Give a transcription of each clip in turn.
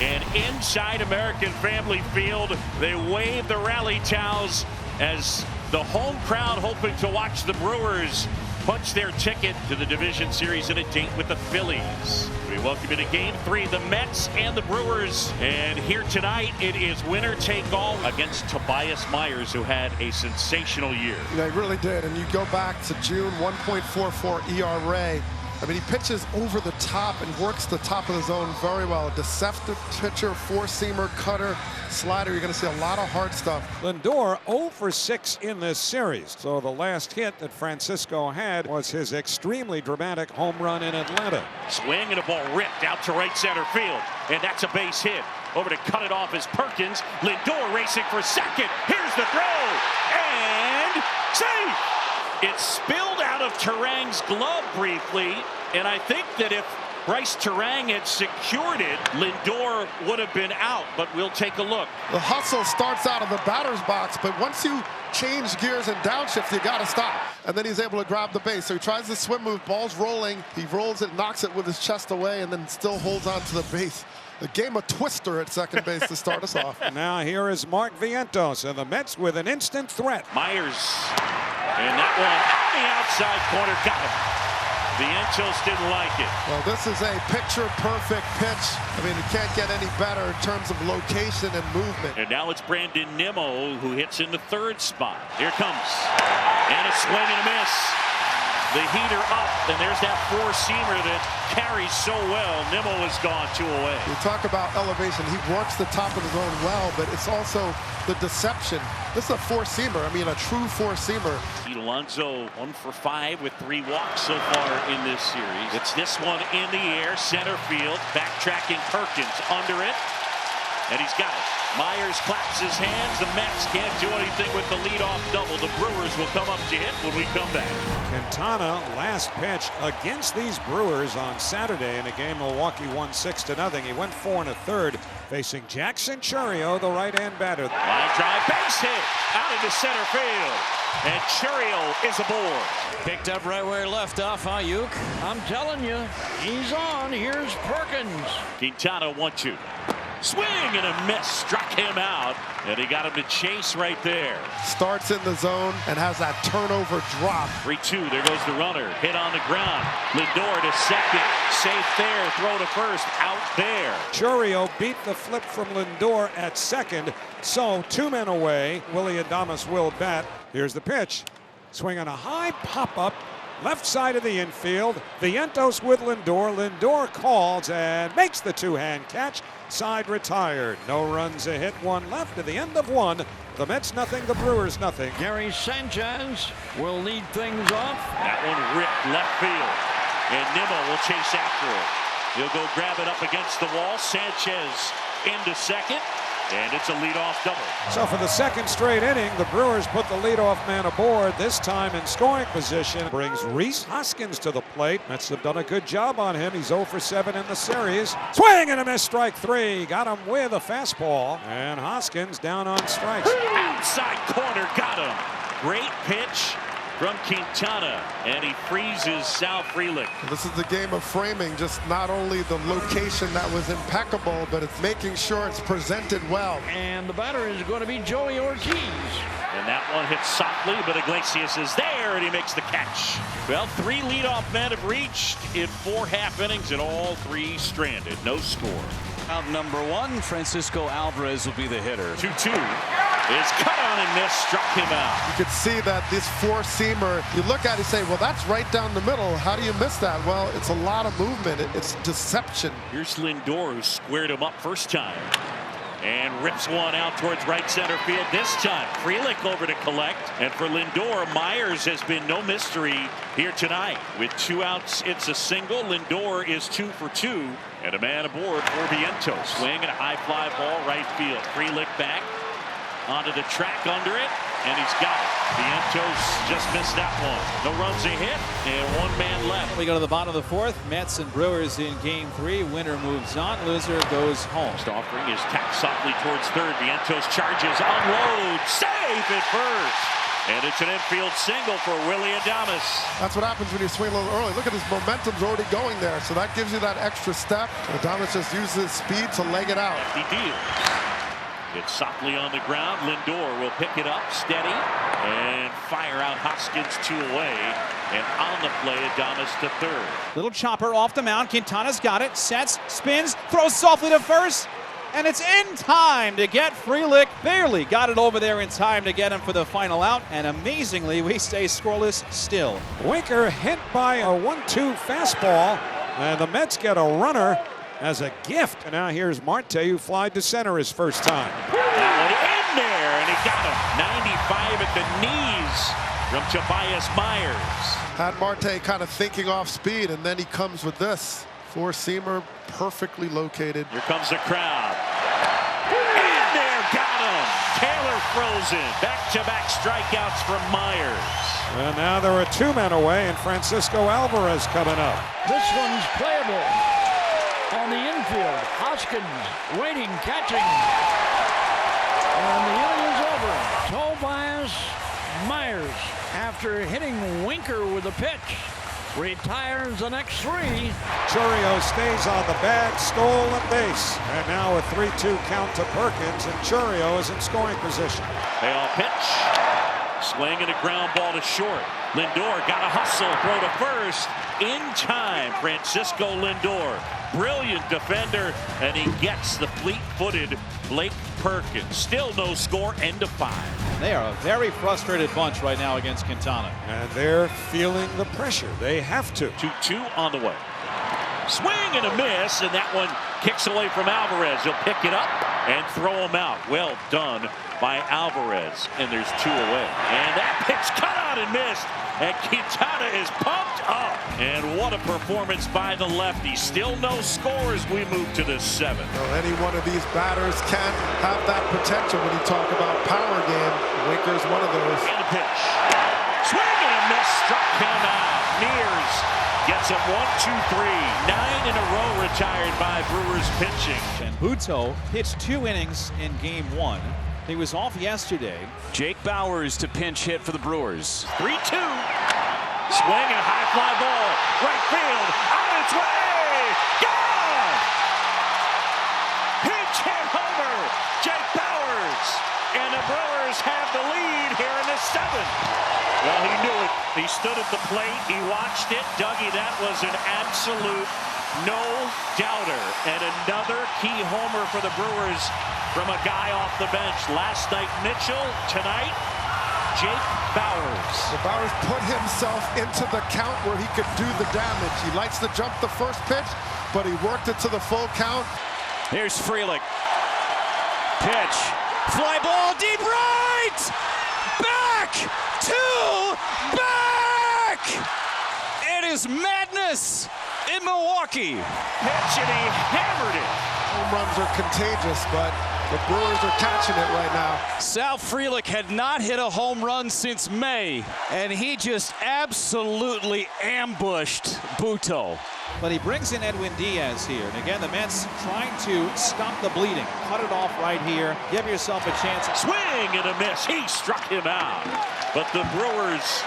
And inside American Family Field, they wave the rally towels as the home crowd hoping to watch the Brewers punch their ticket to the division series in a date with the Phillies. We welcome you to Game 3, the Mets and the Brewers. And here tonight, it is winner take all against Tobias Myers, who had a sensational year. Yeah, he really did. And you go back to June, 1.44 ERA. I mean, he pitches over the top and works the top of the zone very well. A deceptive pitcher, four-seamer, cutter, slider. You're going to see a lot of hard stuff. Lindor 0 for 6 in this series. So the last hit that Francisco had was his extremely dramatic home run in Atlanta. Swing and a ball ripped out to right center field. And that's a base hit. Over to cut it off is Perkins. Lindor racing for second. Here's the throw. And safe. It spilled out of Turang's glove briefly, and I think that if Bryce Turang had secured it, Lindor would have been out, but we'll take a look. The hustle starts out of the batter's box, but once you change gears and downshift, you got to stop. And then he's able to grab the base. So he tries the swim move, ball's rolling. He rolls it, knocks it with his chest away, and then still holds on to the base. A game of Twister at second base to start us off. Now here is Mark Vientos, and the Mets with an instant threat. Myers. And that one on the outside corner got him. Vientos didn't like it. Well, this is a picture-perfect pitch. I mean, it can't get any better in terms of location and movement. And now it's Brandon Nimmo who hits in the third spot. Here comes. And a swing and a miss. The heater up, and there's that four-seamer that carries so well. Nimmo is gone 2 away. You talk about elevation. He works the top of the zone well, but it's also the deception. This is a four-seamer. I mean, a true four-seamer. Alonso 1 for 5 with 3 walks so far in this series. It's this one in the air, center field, backtracking Perkins under it, and he's got it. Myers claps his hands. The Mets can't do anything with the leadoff double. The Brewers will come up to hit when we come back. Quintana, last pitch against these Brewers on Saturday in a game Milwaukee won 6-0. He went 4 1/3, facing Jackson Chourio, the right-hand batter. Line drive, base hit out into center field, and Chourio is aboard. Picked up right where he left off, huh, Uke? I'm telling you, he's on. Here's Perkins. Quintana 1-2. Swing and a miss, struck him out, and he got him to chase right there. Starts in the zone and has that turnover drop. 3-2, there goes the runner, hit on the ground. Lindor to second, safe there, throw to first, out there. Chourio beat the flip from Lindor at second, so 2 men away. Willie Adames will bat. Here's the pitch. Swing on a high pop-up. Left side of the infield. Vientos with Lindor. Lindor calls and makes the two-hand catch. Side retired. No runs, a hit, 1 left at the end of 1. The Mets nothing, the Brewers nothing. Gary Sanchez will lead things off. That one ripped left field, and Nimmo will chase after it. He'll go grab it up against the wall. Sanchez into second. And it's a leadoff double. So for the second straight inning, the Brewers put the leadoff man aboard, this time in scoring position. Brings Rhys Hoskins to the plate. Mets have done a good job on him. He's 0 for 7 in the series. Swing and a miss, strike 3. Got him with a fastball. And Hoskins down on strikes. Outside corner, got him. Great pitch from Quintana, and he freezes Sal Frelick. This is the game of framing, just not only the location that was impeccable, but it's making sure it's presented well. And the batter is going to be Joey Ortiz. And that one hits softly, but Iglesias is there, and he makes the catch. Well, 3 leadoff men have reached in 4 half innings, and all 3 stranded. No score. Out number 1, Francisco Alvarez will be the hitter. 2-2 is cut on and missed, struck him out. You could see that this four-seamer, you look at it and say, well, that's right down the middle. How do you miss that? Well, it's a lot of movement. It's deception. Here's Lindor, who squared him up first time. And rips one out towards right center field this time. Frelick over to collect. And for Lindor, Myers has been no mystery here tonight. With 2 outs, it's a single. Lindor is 2 for 2. And a man aboard for Vientos. Swing and a high fly ball right field. Frelick back onto the track under it. And he's got it. Vientos just missed that one. No runs, a hit, and 1 man left. We go to the bottom of the 4th. Mets and Brewers in Game 3. Winner moves on. Loser goes home. First offering is tacked softly towards third. Vientos charges, unloads, safe at first. And it's an infield single for Willie Adames. That's what happens when you swing a little early. Look at his momentum's already going there, so that gives you that extra step. Adames just uses his speed to leg it out. He deal. It's softly on the ground. Lindor will pick it up, steady, and fire out Hoskins 2 away. And on the play, Adames to third. Little chopper off the mound. Quintana's got it. Sets, spins, throws softly to first. And it's in time to get Frelick. Barely got it over there in time to get him for the final out. And amazingly, we stay scoreless still. Winker hit by a 1-2 fastball. And the Mets get a runner as a gift. And now here's Marte, who flied to center his first time. That one in there, and he got him. 95 at the knees from Tobias Myers. Had Marte kind of thinking off speed, and then he comes with this. Four-seamer perfectly located. Here comes the crowd. In there, got him. Taylor frozen. Back-to-back strikeouts from Myers. And now there are 2 men away, and Francisco Alvarez coming up. This one's playable. On the infield, Hoskins waiting, catching. And the inning is over. Tobias Myers, after hitting Winker with a pitch, retires the next 3. Chourio stays on the bag, stole and base. And now a 3-2 count to Perkins, and Chourio is in scoring position. Payoff pitch. Swing and a ground ball to short. Lindor got a hustle, throw to first. In time, Francisco Lindor. Brilliant defender, and he gets the fleet-footed Blake Perkins. Still no score, end of 5. They are a very frustrated bunch right now against Quintana. And they're feeling the pressure. They have to. 2-2 on the way. Swing and a miss, and that one kicks away from Alvarez. He'll pick it up and throw him out. Well done by Alvarez, and there's 2 away. And that pitch cut out and missed, and Quintana is pumped up. And what a performance by the lefty. Still no score as we move to the 7th. Well, any one of these batters can have that potential when you talk about power game. Winker's one of those. And a pitch. Swing and a miss, struck him out. Mears gets him 1, 2, 3. 9 in a row retired by Brewers pitching. And Buto pitched 2 innings in game 1. He was off yesterday. Jake Bauers to pinch hit for the Brewers. 3-2. Swing and high fly ball. Right field. On its way. Gone. Pinch hit homer. Jake Bauers. And the Brewers have the lead here in the 7th. Well, he knew it. He stood at the plate. He watched it. Dougie, that was an absolute no-doubter. And another key homer for the Brewers from a guy off the bench. Last night, Mitchell. Tonight, Jake Bauers. So Bauers put himself into the count where he could do the damage. He likes to jump the first pitch, but he worked it to the full count. Here's Frelick. Pitch. Fly ball deep right. Back to back. It is madness in Milwaukee. Pitch, and he hammered it. Home runs are contagious, but the Brewers are catching it right now. Sal Frelick had not hit a home run since May, and he just absolutely ambushed Buto. But he brings in Edwin Diaz here. And again, the Mets trying to stop the bleeding. Cut it off right here. Give yourself a chance. Swing and a miss. He struck him out. But the Brewers,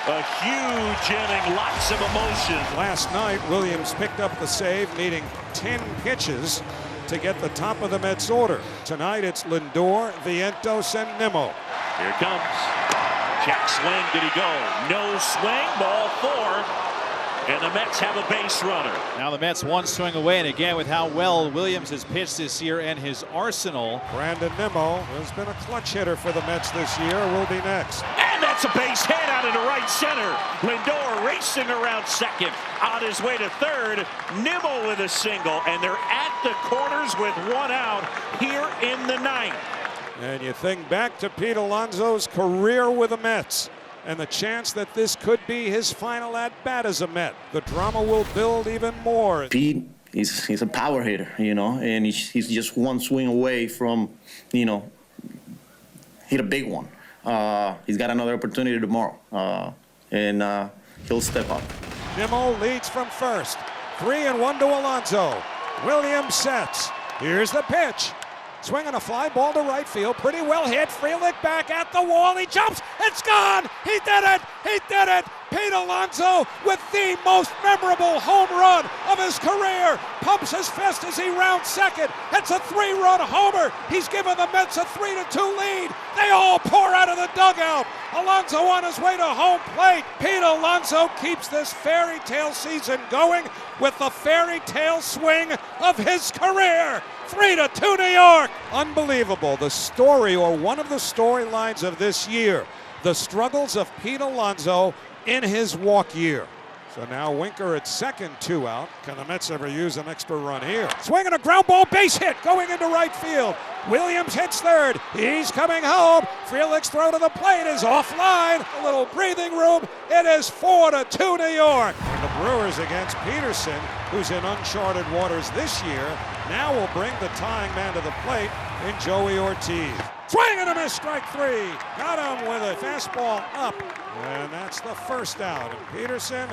a huge inning, lots of emotion. Last night, Williams picked up the save, needing 10 pitches to get the top of the Mets order. Tonight, it's Lindor, Vientos, and Nimmo. Here it comes. Check swing. Did he go? No swing. Ball 4. And the Mets have a base runner. Now the Mets 1 swing away, and again with how well Williams has pitched this year and his arsenal. Brandon Nimmo has been a clutch hitter for the Mets this year. Will be next. And that's a base hit out into right center. Lindor racing around second. On his way to third. Nimmo with a single. And they're at the corners with 1 out here in the 9th. And you think back to Pete Alonso's career with the Mets, and the chance that this could be his final at-bat as a Met. The drama will build even more. Pete, he's a power hitter, you know, and he's just 1 swing away from, you know, hit a big one. He's got another opportunity tomorrow, and he'll step up. Nimmo leads from first. 3-1 to Alonso. Williams sets. Here's the pitch. Swinging a fly ball to right field. Pretty well hit. Frelick back at the wall. He jumps It's gone. He did it. He did it. Pete Alonso with the most memorable home run of his career. Pumps his fist as he rounds second. It's a 3-run homer. He's given the Mets a 3-2 lead. They all pour out of the dugout. Alonso on his way to home plate. Pete Alonso keeps this fairy tale season going with the fairy tale swing of his career. 3-2 New York. Unbelievable. The story, or one of the storylines of this year, the struggles of Pete Alonso in his walk year. So now Winker at second, 2 out. Can the Mets ever use an extra run here? Swinging a ground ball, base hit going into right field. Williams hits third. He's coming home. Frelick's throw to the plate is offline. A little breathing room. It is 4-2 New York. And the Brewers against Peterson, who's in uncharted waters this year, now will bring the tying man to the plate in Joey Ortiz. Swing and a miss, strike 3. Got him with a fastball up. And that's the first out. And Peterson,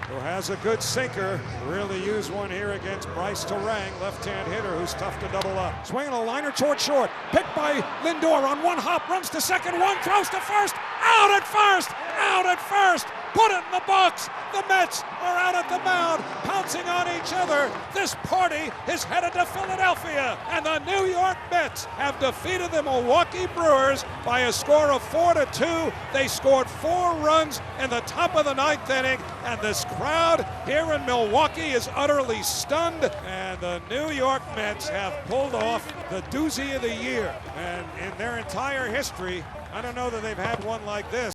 who has a good sinker, really used one here against Bryce Terang, left-hand hitter who's tough to double up. Swinging a liner toward short. Picked by Lindor on one hop, runs to second, one, throws to first. Out at first! Out at first! Put it in the box! The Mets are out at the mound, pouncing on each other. This party is headed to Philadelphia, and the New York Mets have defeated the Milwaukee Brewers by a score of 4-2. They scored 4 runs in the top of the 9th inning, and this crowd here in Milwaukee is utterly stunned, and the New York Mets have pulled off the doozy of the year. And in their entire history, I don't know that they've had one like this.